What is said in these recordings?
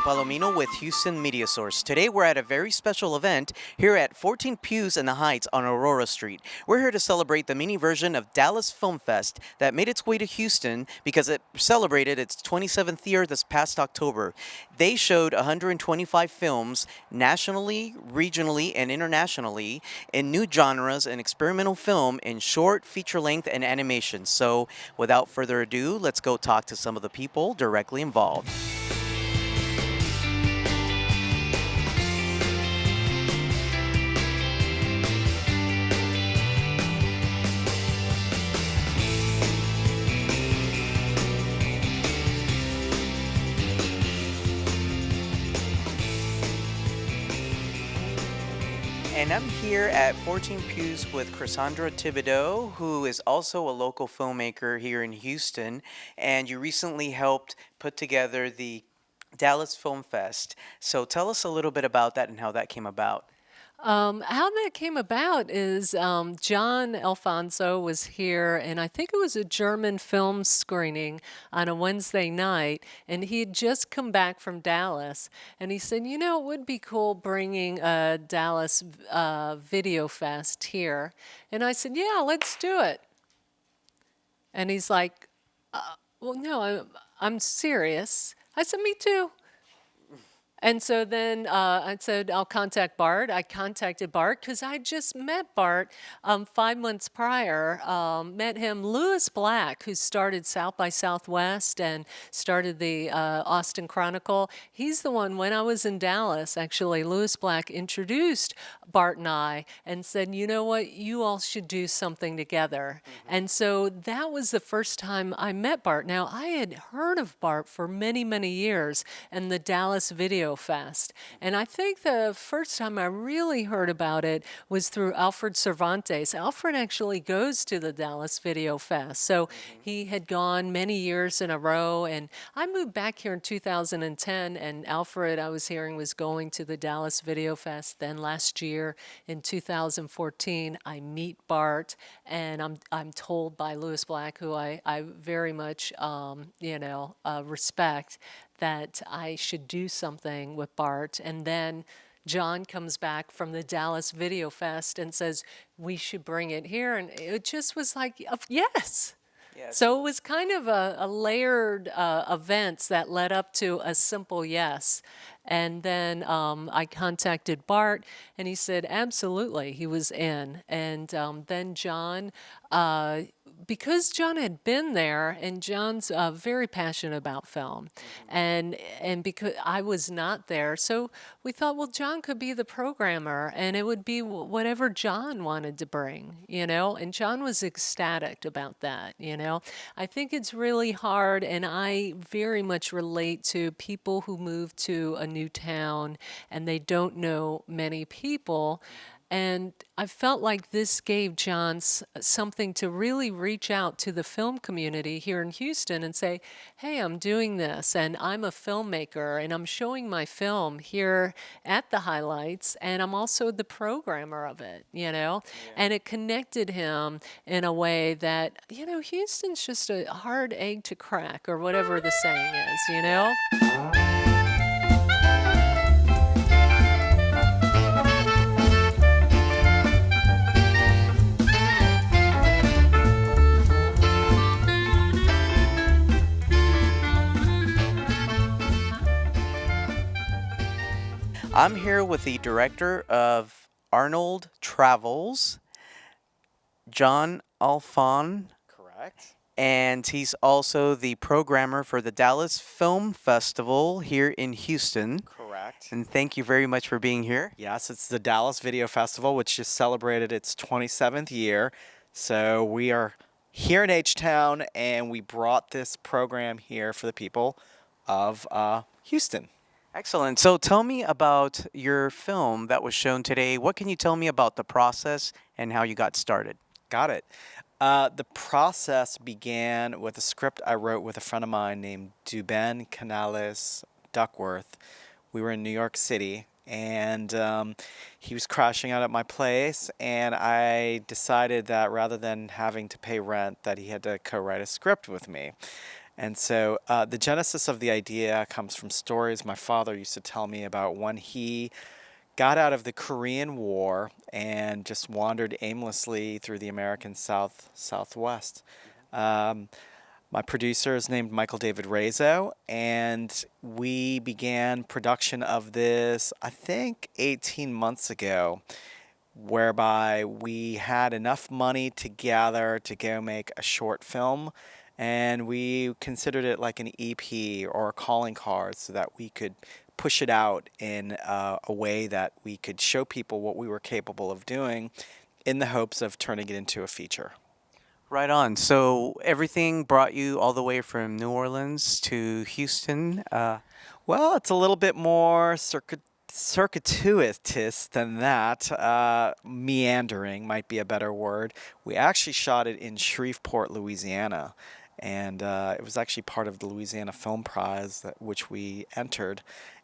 Palomino with Houston Media Source. Today we're at a very special event here at 14 Pews in the Heights on Aurora Street. We're here to celebrate the mini version of Dallas Film Fest that made its way to Houston because it celebrated its 27th year this past October. They showed 125 films nationally, regionally, and internationally in new genres and experimental film in short, feature length, and animation. So without further ado, let's go talk to some of the people directly involved. And I'm here at 14 Pews with Cassandra Thibodeau, who is also a local filmmaker here in Houston. And you recently helped put together the Dallas Film Fest. So tell us a little bit about that and how that came about. How that came about is John Alfonso was here, and I think it was a German film screening on a Wednesday night, and he had just come back from Dallas, and he said, you know, it would be cool bringing a Dallas Video Fest here. And I said, yeah, let's do it. And he's like, well, no, I'm serious. I said, me too. And so then I said, I'll contact Bart. I contacted Bart because I just met Bart 5 months prior. Met him, Lewis Black, who started South by Southwest and started the Austin Chronicle. He's the one, when I was in Dallas, actually, Lewis Black introduced Bart and I and said, you know what, you all should do something together. And so that was the first time I met Bart. Now, I had heard of Bart for many, many years and the Dallas Video Fest. And I think the first time I really heard about it was through Alfred Cervantes. Alfred actually goes to the Dallas Video Fest. So he had gone many years in a row. And I moved back here in 2010, and Alfred, I was hearing, was going to the Dallas Video Fest. Then last year in 2014, I meet Bart, and I'm told by Lewis Black, who I very much respect, that I should do something with Bart. And then John comes back from the Dallas Video Fest and says, we should bring it here. And it just was like, yes. Yes. So it was kind of a layered events that led up to a simple yes. And then I contacted Bart, and he said, absolutely, he was in. And then John, because John had been there, and John's very passionate about film, and because I was not there, so we thought, well, John could be the programmer, and it would be whatever John wanted to bring, you know. And John was ecstatic about that, you know. I think it's really hard, and I very much relate to people who move to a new town and they don't know many people. And I felt like this gave John something to really reach out to the film community here in Houston and say, hey, I'm doing this, and I'm a filmmaker, and I'm showing my film here at the highlights, and I'm also the programmer of it, you know? Yeah. And it connected him in a way that, you know, Houston's just a hard egg to crack, or whatever the saying is, you know? I'm here with the director of Arnold Travels, John Alfon, Correct. and he's also the programmer for the Dallas Film Festival here in Houston. Correct. And thank you very much for being here. Yes, it's the Dallas Video Festival, which just celebrated its 27th year. So we are here in H-Town, and we brought this program here for the people of Houston. Excellent. So tell me about your film that was shown today. What can you tell me about the process and how you got started? Got it. The process began with a script I wrote with a friend of mine named Duben Canales Duckworth. We were in New York City, and he was crashing out at my place, and I decided that rather than having to pay rent, that he had to co-write a script with me. And so the genesis of the idea comes from stories my father used to tell me about when he got out of the Korean War and just wandered aimlessly through the American Southwest. Um, my producer is named Michael David Rezo, and we began production of this, I think, 18 months ago, whereby we had enough money together to go make a short film, and we considered it like an EP or a calling card so that we could push it out in a way that we could show people what we were capable of doing in the hopes of turning it into a feature. Right on. So everything brought you all the way from New Orleans to Houston. Well, it's a little bit more circuitous than that. Meandering might be a better word. We actually shot it in Shreveport, Louisiana, and it was actually part of the Louisiana Film Prize, which we entered.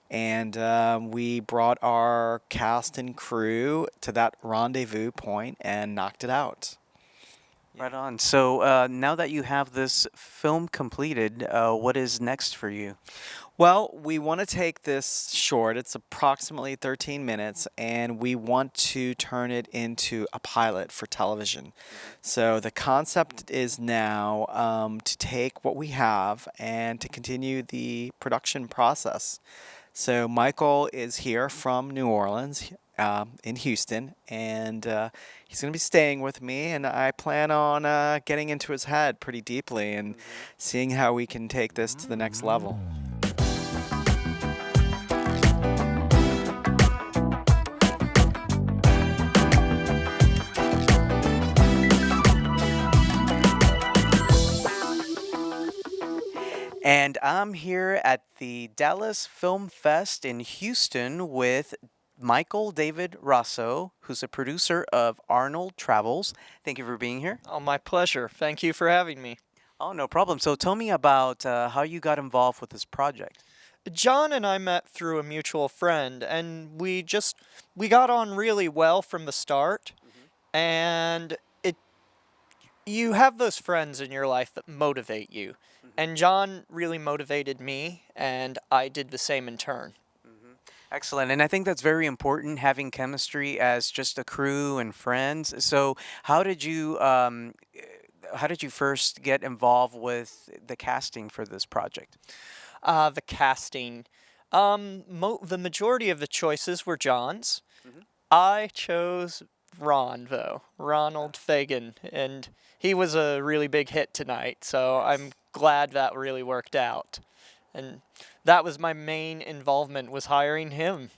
And we brought our cast and crew to that rendezvous point and knocked it out. Right on. So now that you have this film completed, what is next for you? Well, we want to take this short. It's approximately 13 minutes, and we want to turn it into a pilot for television. So the concept is now to take what we have and to continue the production process. So Michael is here from New Orleans, in Houston, and he's going to be staying with me. And I plan on getting into his head pretty deeply and seeing how we can take this to the next level. And I'm here at the Dallas Film Fest in Houston with Michael David Rosso, who's a producer of Arnold Travels. Thank you for being here. Oh, my pleasure. Thank you for having me. Oh, no problem. So tell me about how you got involved with this project. John and I met through a mutual friend, and we got on really well from the start. And you have those friends in your life that motivate you. And John really motivated me, and I did the same in turn. Excellent. And I think that's very important, having chemistry as just a crew and friends. So how did you first get involved with the casting for this project? The casting. The majority of the choices were John's. I chose Ron, though, Ronald Fagan, and he was a really big hit tonight, so I'm glad that really worked out. And that was my main involvement, was hiring him.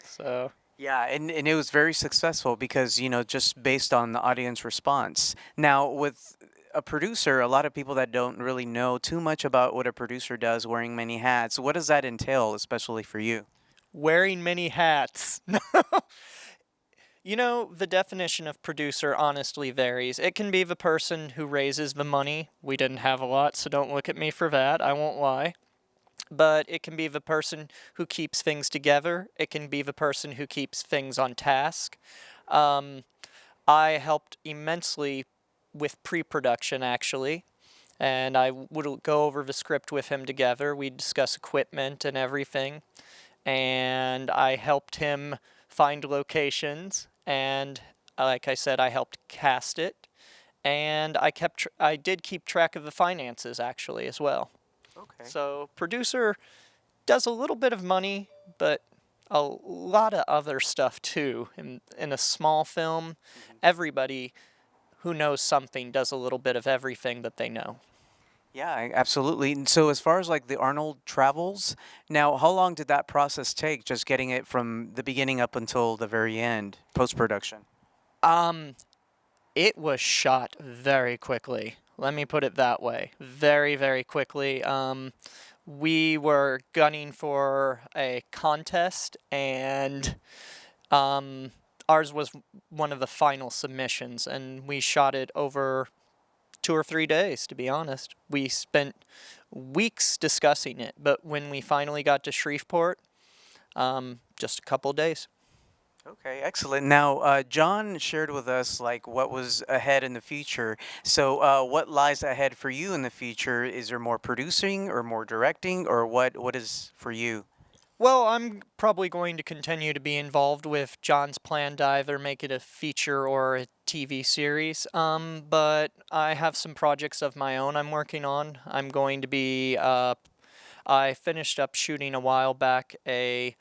So Yeah, and it was very successful because, just based on the audience response. Now, with a producer, a lot of people that don't really know too much about what a producer does, wearing many hats, what does that entail, especially for you? wearing many hats. The definition of producer honestly varies. It can be the person who raises the money. We didn't have a lot, so don't look at me for that. I won't lie. But it can be the person who keeps things together. It can be the person who keeps things on task. Um, I helped immensely with pre-production, actually, and I would go over the script with him together. We'd discuss equipment and everything, and I helped him find locations, and like I said, I helped cast it, and I did keep track of the finances, actually, as well. Okay. So producer does a little bit of money, but a lot of other stuff too. In a small film, everybody who knows something does a little bit of everything that they know. Yeah, absolutely. And so as far as like the Arnold Travels, now how long did that process take, just getting it from the beginning up until the very end, post-production? Um, it was shot very quickly. Let me put it that way. Very, very quickly. We were gunning for a contest, and ours was one of the final submissions, and we shot it over 2 or 3 days, to be honest. We spent weeks discussing it, but when we finally got to Shreveport, just a couple days. Okay, excellent. Now, John shared with us like what was ahead in the future. So, what lies ahead for you in the future? Is there more producing or more directing, or what is for you? Well, I'm probably going to continue to be involved with John's plan to either make it a feature or a TV series. But I have some projects of my own I'm working on. I'm going to be I finished up shooting a while back a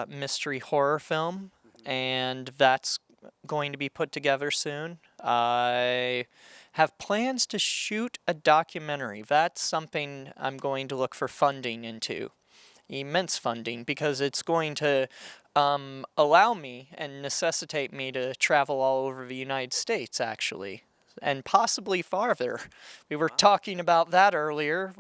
mystery horror film, and that's going to be put together soon. I have plans to shoot a documentary. That's something I'm going to look for funding into, immense funding, because it's going to allow me and necessitate me to travel all over the United States, actually, and possibly farther. We were talking about that earlier.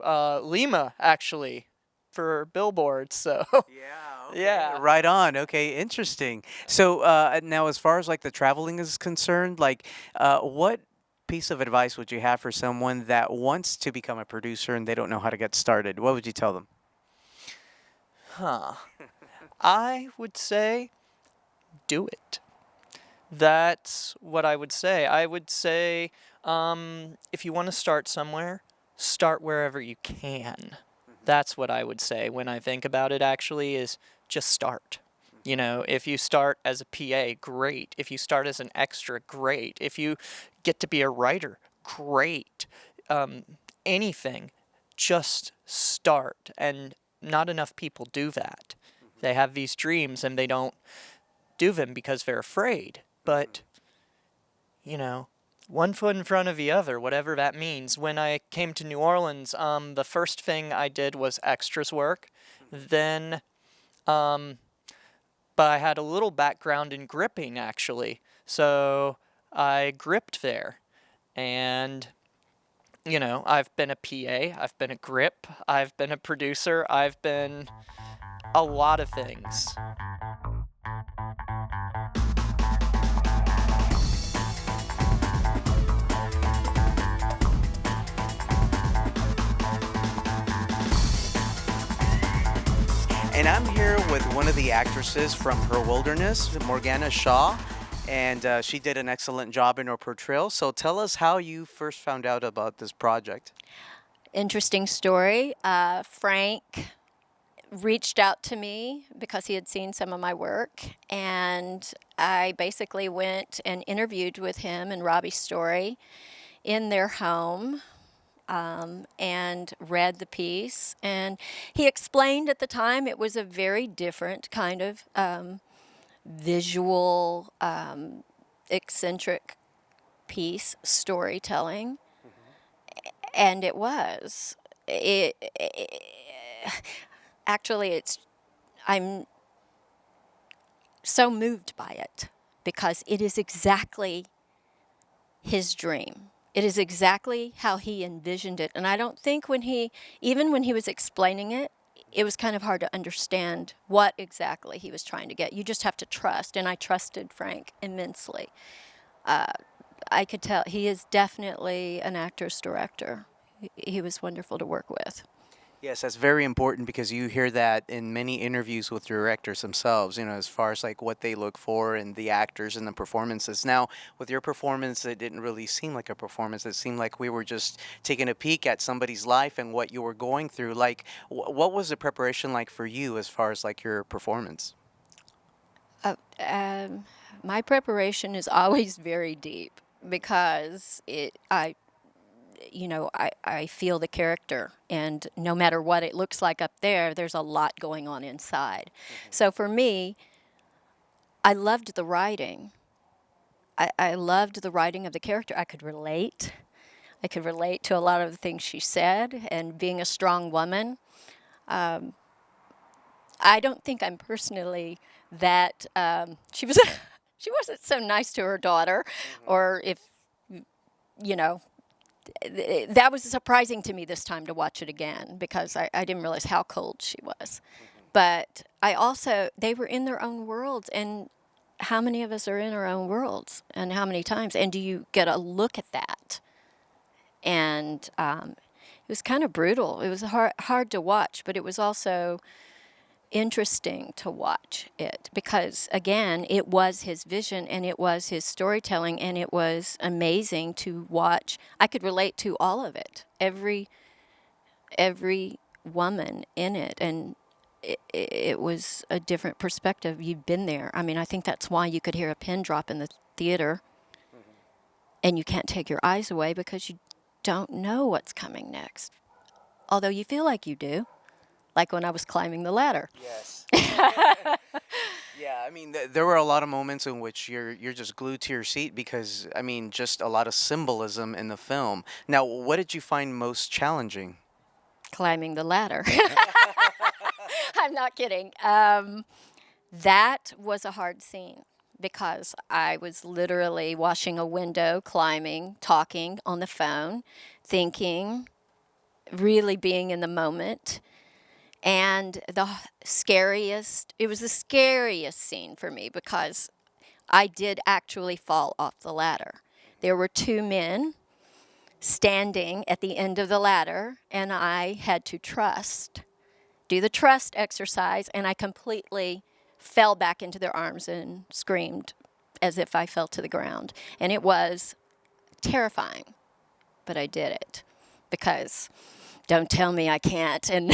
Lima, actually, for billboards. So, Yeah, okay. yeah. Right on. Okay, interesting. So, now as far as like the traveling is concerned, like, what piece of advice would you have for someone that wants to become a producer and they don't know how to get started? What would you tell them? Huh. I would say do it. That's what I would say. I would say if you want to start somewhere, start wherever you can. That's what I would say when I think about it, actually, is just start. You know, if you start as a PA, great. If you start as an extra, great. If you get to be a writer, great. Um, Anything, just start. And not enough people do that. They have these dreams and they don't do them because they're afraid. But, you know, one foot in front of the other, whatever that means. When I came to New Orleans, the first thing I did was extras work. Then, um, but I had a little background in gripping, actually. So I gripped there. And, you know, I've been a PA, I've been a grip, I've been a producer, I've been a lot of things. And I'm here with one of the actresses from Her Wilderness, Morgana Shaw, and she did an excellent job in her portrayal. So tell us how you first found out about this project. Interesting story. Frank reached out to me because he had seen some of my work, and I basically went and interviewed with him and Robbie Story in their home, and read the piece. And he explained at the time it was a very different kind of visual, eccentric piece, storytelling, and it was. It actually, I'm so moved by it because it is exactly his dream. It is exactly how he envisioned it. And I don't think even when he was explaining it, it was kind of hard to understand what exactly he was trying to get. You just have to trust. And I trusted Frank immensely. I could tell he is definitely an actor's director. He was wonderful to work with. Yes, that's very important because you hear that in many interviews with directors themselves, as far as like what they look for in the actors and the performances. Now, with your performance, it didn't really seem like a performance. It seemed like we were just taking a peek at somebody's life and what you were going through. Like, what was the preparation like for you as far as like your performance? Uh, um, my preparation is always very deep because I feel the character, and no matter what it looks like up there, there's a lot going on inside. So for me, I loved the writing. I loved the writing of the character. I could relate. I could relate to a lot of the things she said, and being a strong woman. I don't think I'm personally that. She was. She wasn't so nice to her daughter, or if you know that was surprising to me this time to watch it again because I didn't realize how cold she was. But I also, they were in their own worlds, and how many of us are in our own worlds, and how many times? And do you get a look at that? And it was kind of brutal. It was hard to watch, but it was also interesting to watch it because, again, it was his vision and it was his storytelling, and it was amazing to watch. I could relate to all of it, every woman in it, and it was a different perspective. You've been there. I mean, I think that's why you could hear a pin drop in the theater, and you can't take your eyes away because you don't know what's coming next. Although you feel like you do, like when I was climbing the ladder. Yes. Yeah, I mean, there were a lot of moments in which you're just glued to your seat because, I mean, just a lot of symbolism in the film. Now, what did you find most challenging? Climbing the ladder. I'm not kidding. That was a hard scene because I was literally washing a window, climbing, talking on the phone, thinking, really being in the moment. And it was the scariest scene for me because I did actually fall off the ladder. There were two men standing at the end of the ladder, and I had to do the trust exercise, and I completely fell back into their arms and screamed as if I fell to the ground. And it was terrifying, but I did it because don't tell me I can't and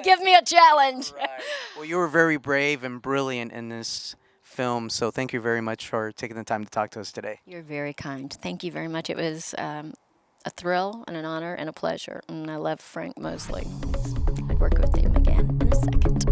give me a challenge. Right. Well, you were very brave and brilliant in this film, so thank you very much for taking the time to talk to us today. You're very kind. Thank you very much. It was a thrill and an honor and a pleasure. And I love Frank Mosley. I'd work with him again in a second.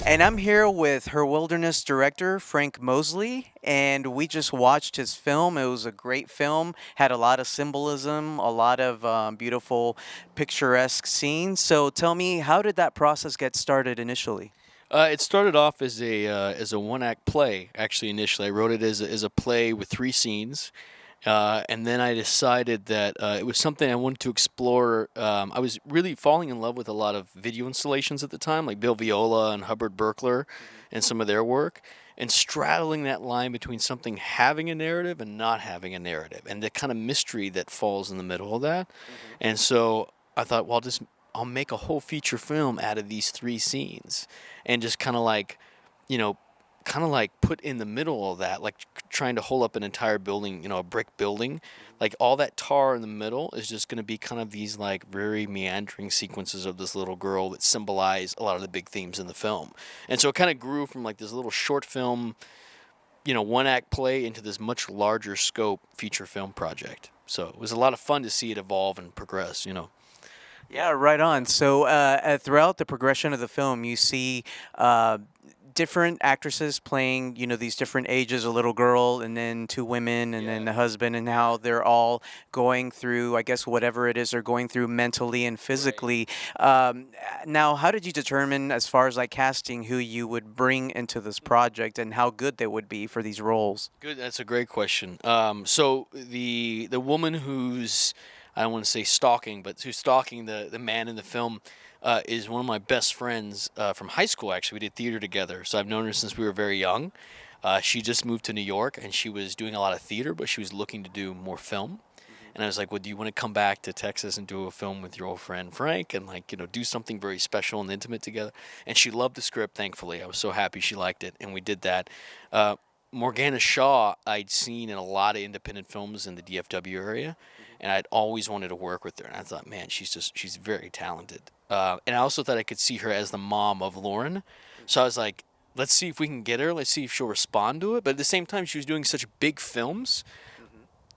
And I'm here with her wilderness director, Frank Mosley, and we just watched his film. It was a great film, had a lot of symbolism, a lot of beautiful, picturesque scenes. So tell me, how did that process get started initially? It started off as a one-act play. Actually, initially, I wrote it as a play with 3 scenes, and then I decided that it was something I wanted to explore. I was really falling in love with a lot of video installations at the time, like Bill Viola and Hubbard Burkler, and some of their work, and straddling that line between something having a narrative and not having a narrative, and the kind of mystery that falls in the middle of that. And so I thought, well, I'll make a whole feature film out of these 3 scenes, and just kind of like, put in the middle of that, like trying to hold up an entire building, a brick building, like all that tar in the middle is just going to be kind of these like very meandering sequences of this little girl that symbolize a lot of the big themes in the film. And so it kind of grew from like this little short film, one-act play into this much larger scope feature film project. So it was a lot of fun to see it evolve and progress. Yeah, right on. So throughout the progression of the film, you see different actresses playing, these different ages, a little girl and then 2 women and then the husband, and how they're all going through, I guess, whatever it is they're going through mentally and physically. Now, how did you determine, as far as like casting, who you would bring into this project and how good they would be for these roles? Good. That's a great question. So the woman who's, I don't want to say stalking, but who's stalking the man in the film is one of my best friends from high school, actually. We did theater together, so I've known her since we were very young. She just moved to New York, and she was doing a lot of theater, but she was looking to do more film. And I was like, well, do you want to come back to Texas and do a film with your old friend Frank and, do something very special and intimate together? And she loved the script, thankfully. I was so happy she liked it, and we did that. Morgana Shaw, I'd seen in a lot of independent films in the DFW area, and I'd always wanted to work with her. And I thought, man, she's very talented. And I also thought I could see her as the mom of Lauren. So I was like, let's see if we can get her. Let's see if she'll respond to it. But at the same time, she was doing such big films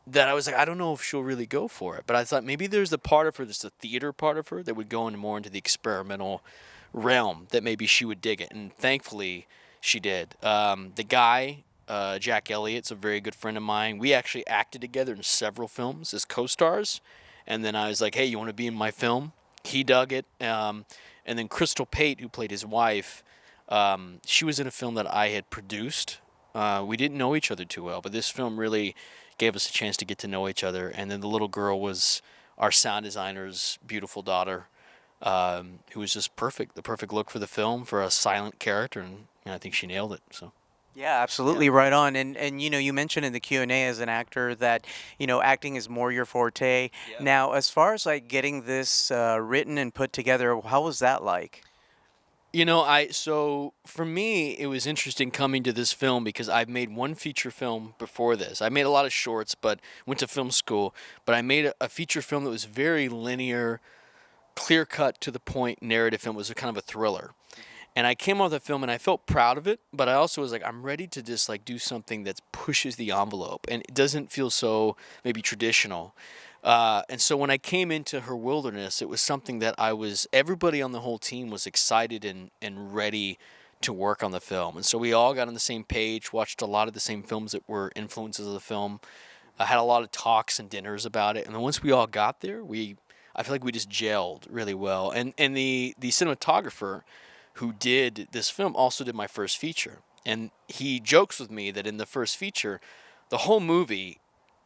that I was like, I don't know if she'll really go for it. But I thought maybe there's the part of her, there's the theater part of her that would go more into the experimental realm, that maybe she would dig it. And thankfully, she did. The guy, Jack Elliott's a very good friend of mine. We actually acted together in several films as co-stars. And then I was like, hey, you want to be in my film? He dug it. And then Crystal Pate, who played his wife, she was in a film that I had produced. We didn't know each other too well, but this film really gave us a chance to get to know each other. And then the little girl was our sound designer's beautiful daughter, who was just perfect, the perfect look for the film for a silent character, and I think she nailed it. So. Yeah, absolutely right on. And you mentioned in the Q&A as an actor that, acting is more your forte. Yeah. Now, as far as like getting this written and put together, how was that like? So for me, it was interesting coming to this film because I've made one feature film before this. I made a lot of shorts, but went to film school. But I made a feature film that was very linear, clear cut, to the point narrative film. It was a kind of a thriller. And I came off the film and I felt proud of it, but I also was like, I'm ready to just like do something that pushes the envelope and it doesn't feel so maybe traditional. And so when I came into Her Wilderness, it was something that everybody on the whole team was excited and ready to work on the film. And so we all got on the same page, watched a lot of the same films that were influences of the film, had a lot of talks and dinners about it. And then once we all got there, I feel like we just gelled really well. And the cinematographer who did this film also did my first feature. And he jokes with me that in the first feature, the whole movie,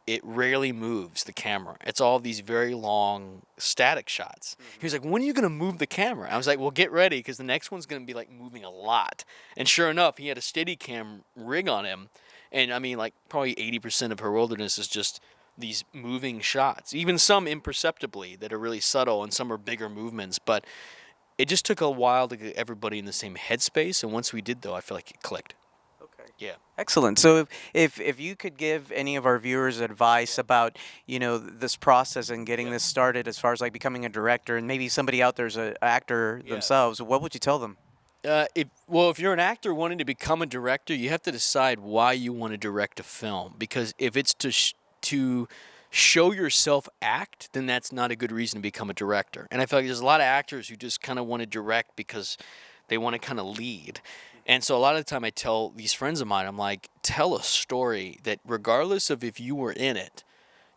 it rarely moves the camera. It's all these very long static shots. He was like, when are you going to move the camera? I was like, well, get ready because the next one's going to be like moving a lot. And sure enough, he had a Steadicam rig on him. And I mean, like probably 80% of Her Wilderness is just these moving shots, even some imperceptibly that are really subtle and some are bigger movements. But it just took a while to get everybody in the same headspace. And once we did, though, I feel like it clicked. Okay. Yeah. Excellent. So if you could give any of our viewers advice about, this process and getting this started as far as like becoming a director and maybe somebody out there's an actor themselves, what would you tell them? If you're an actor wanting to become a director, you have to decide why you want to direct a film. Because if it's to show yourself act, then that's not a good reason to become a director. And I feel like there's a lot of actors who just kind of want to direct because they want to kind of lead. And so a lot of the time I tell these friends of mine, I'm like, tell a story that regardless of if you were in it,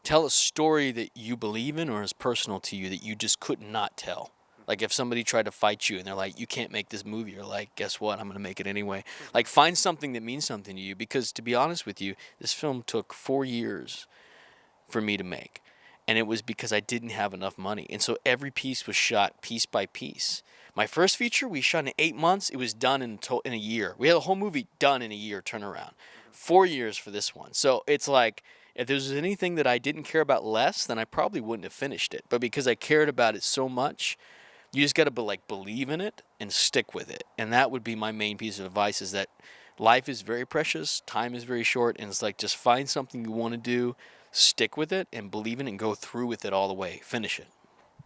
tell a story that you believe in or is personal to you that you just could not tell. Like if somebody tried to fight you and they're like, you can't make this movie, you're like, guess what? I'm going to make it anyway. Like find something that means something to you because to be honest with you, this film took 4 years for me to make. And it was because I didn't have enough money. And so every piece was shot piece by piece. My first feature, we shot in 8 months. It was done in a year. We had a whole movie done in a year turnaround. 4 years for this one. So it's like, if there was anything that I didn't care about less, then I probably wouldn't have finished it. But because I cared about it so much, you just got to believe in it and stick with it. And that would be my main piece of advice is that life is very precious, time is very short, and it's like just find something you want to do, stick with it, and believe in it and go through with it all the way. Finish it.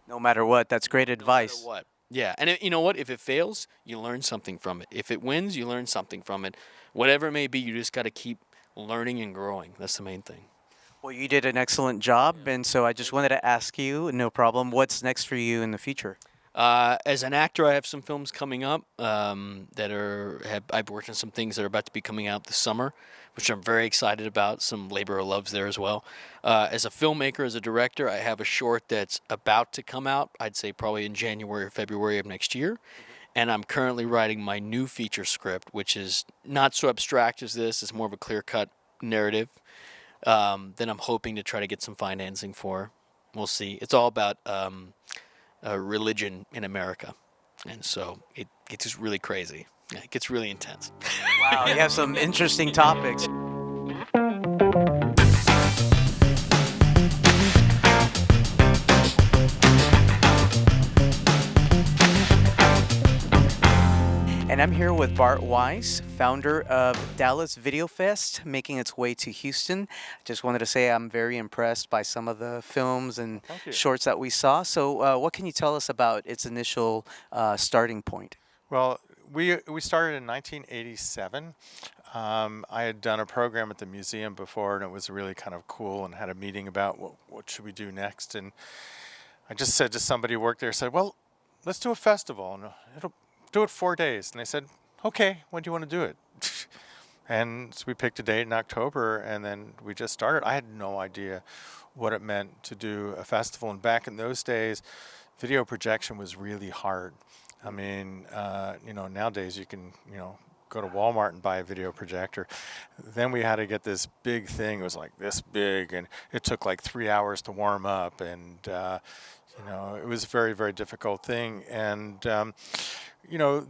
No matter what, that's great advice. No matter what. Yeah, and you know what? If it fails, you learn something from it. If it wins, you learn something from it. Whatever it may be, you just got to keep learning and growing. That's the main thing. Well, you did an excellent job, and so I just wanted to ask you, no problem, what's next for you in the future? As an actor, I have some films coming up I've worked on some things that are about to be coming out this summer, which I'm very excited about. Some labor of love's there as well. As a filmmaker, as a director, I have a short that's about to come out. I'd say probably in January or February of next year. And I'm currently writing my new feature script, which is not so abstract as this. It's more of a clear-cut narrative. Then I'm hoping to try to get some financing for. We'll see. It's all about religion in America. And so it gets just really crazy. Yeah, it gets really intense. Wow, you have some interesting topics. And I'm here with Bart Weiss, founder of Dallas Video Fest, making its way to Houston. Just wanted to say I'm very impressed by some of the films and shorts that we saw. So what can you tell us about its initial starting point? Well, we started in 1987. I had done a program at the museum before, and it was really kind of cool, and had a meeting about what should we do next. And I just said to somebody who worked there, said, well, let's do a festival, and it'll do it 4 days. And they said, okay, when do you want to do it? And so we picked a date in October, and then we just started. I had no idea what it meant to do a festival. And back in those days, video projection was really hard. I mean, nowadays you can, go to Walmart and buy a video projector. Then we had to get this big thing. It was like this big, and it took like 3 hours to warm up, and it was a very, very difficult thing. And there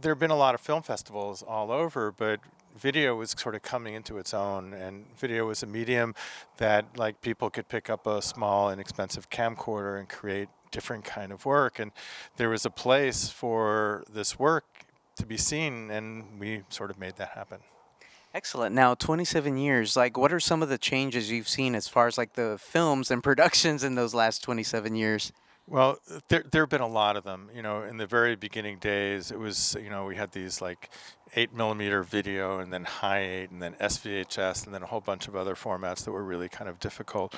have been a lot of film festivals all over, but video was sort of coming into its own, and video was a medium that like people could pick up a small inexpensive camcorder and create different kind of work, and there was a place for this work to be seen, and we sort of made that happen. Excellent. Now, 27 years, like what are some of the changes you've seen as far as like the films and productions in those last 27 years? Well, there have been a lot of them. In the very beginning days, it was, we had these like 8mm video, and then high 8, and then SVHS, and then a whole bunch of other formats that were really kind of difficult.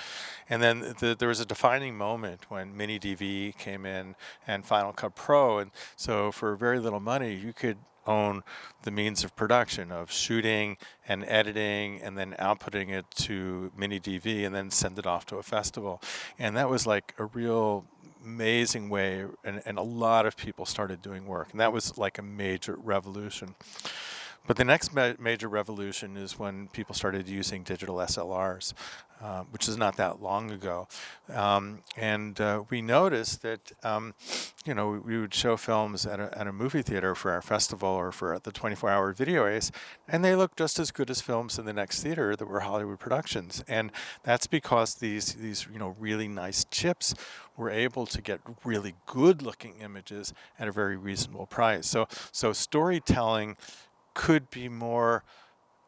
And then there was a defining moment when Mini DV came in and Final Cut Pro, and so for very little money, you could own the means of production of shooting and editing and then outputting it to Mini DV and then send it off to a festival. And that was like a real amazing way, and a lot of people started doing work, and that was like a major revolution. But the next major revolution is when people started using digital SLRs, which is not that long ago. And we noticed that, we would show films at a movie theater for our festival or for the 24-hour video ace, and they looked just as good as films in the next theater that were Hollywood productions. And that's because these really nice chips were able to get really good-looking images at a very reasonable price. So storytelling could be more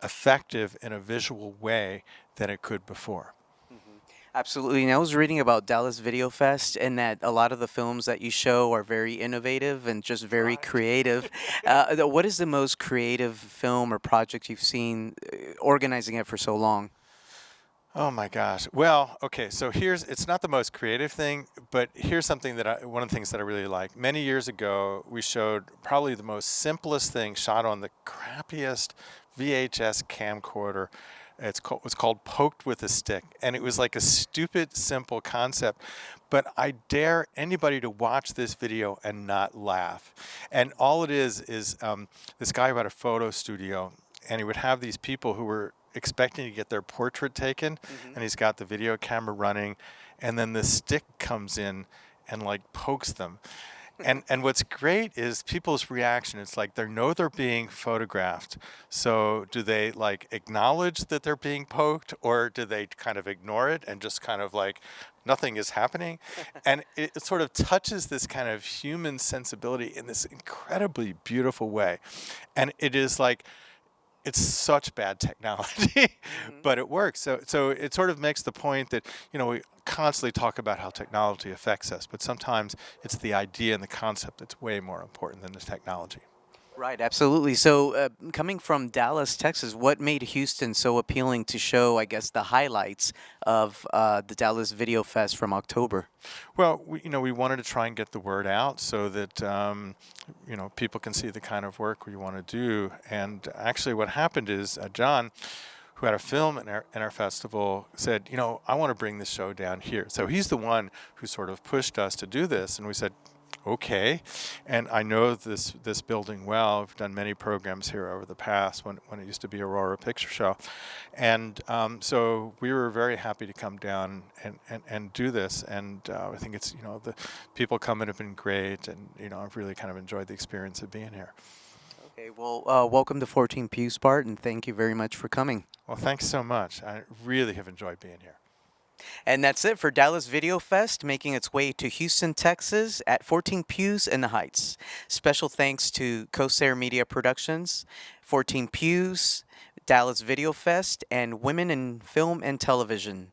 effective in a visual way than it could before. Absolutely. And I was reading about Dallas Video Fest and that a lot of the films that you show are very innovative and just very creative. What is the most creative film or project you've seen organizing it for so long? Oh my gosh. Well, okay, so it's not the most creative thing, but here's something one of the things that I really like. Many years ago, we showed probably the most simplest thing shot on the crappiest VHS camcorder. It was called Poked with a Stick, and it was like a stupid, simple concept, but I dare anybody to watch this video and not laugh. And all it is this guy who had a photo studio, and he would have these people who were expecting to get their portrait taken, and he's got the video camera running, and then the stick comes in and like pokes them. And what's great is people's reaction. It's like they know they're being photographed. So do they like acknowledge that they're being poked, or do they kind of ignore it and just kind of like nothing is happening? And it sort of touches this kind of human sensibility in this incredibly beautiful way. And it is like, it's such bad technology, but it works. So it sort of makes the point that, we constantly talk about how technology affects us, but sometimes it's the idea and the concept that's way more important than the technology. Right, absolutely. So, coming from Dallas, Texas, what made Houston so appealing to show, I guess, the highlights of the Dallas Video Fest from October? Well, we wanted to try and get the word out so that, people can see the kind of work we want to do. And actually what happened is John, who had a film in our festival, said, I want to bring this show down here. So he's the one who sort of pushed us to do this. And we said, okay. And I know this building well. We've done many programs here over the past when it used to be Aurora Picture Show. And so we were very happy to come down and do this. And I think it's, the people coming have been great. And, I've really kind of enjoyed the experience of being here. Okay, well, welcome to 14 Pews, Bart, and thank you very much for coming. Well, thanks so much. I really have enjoyed being here. And that's it for Dallas Video Fest, making its way to Houston, Texas at 14 Pews in the Heights. Special thanks to Corsair Media Productions, 14 Pews, Dallas Video Fest, and Women in Film and Television.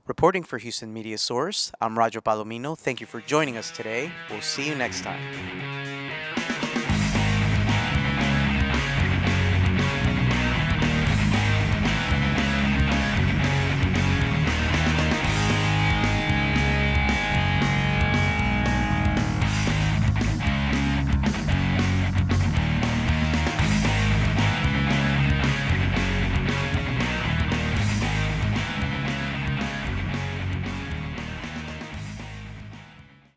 Reporting for Houston Media Source, I'm Roger Palomino. Thank you for joining us today. We'll see you next time.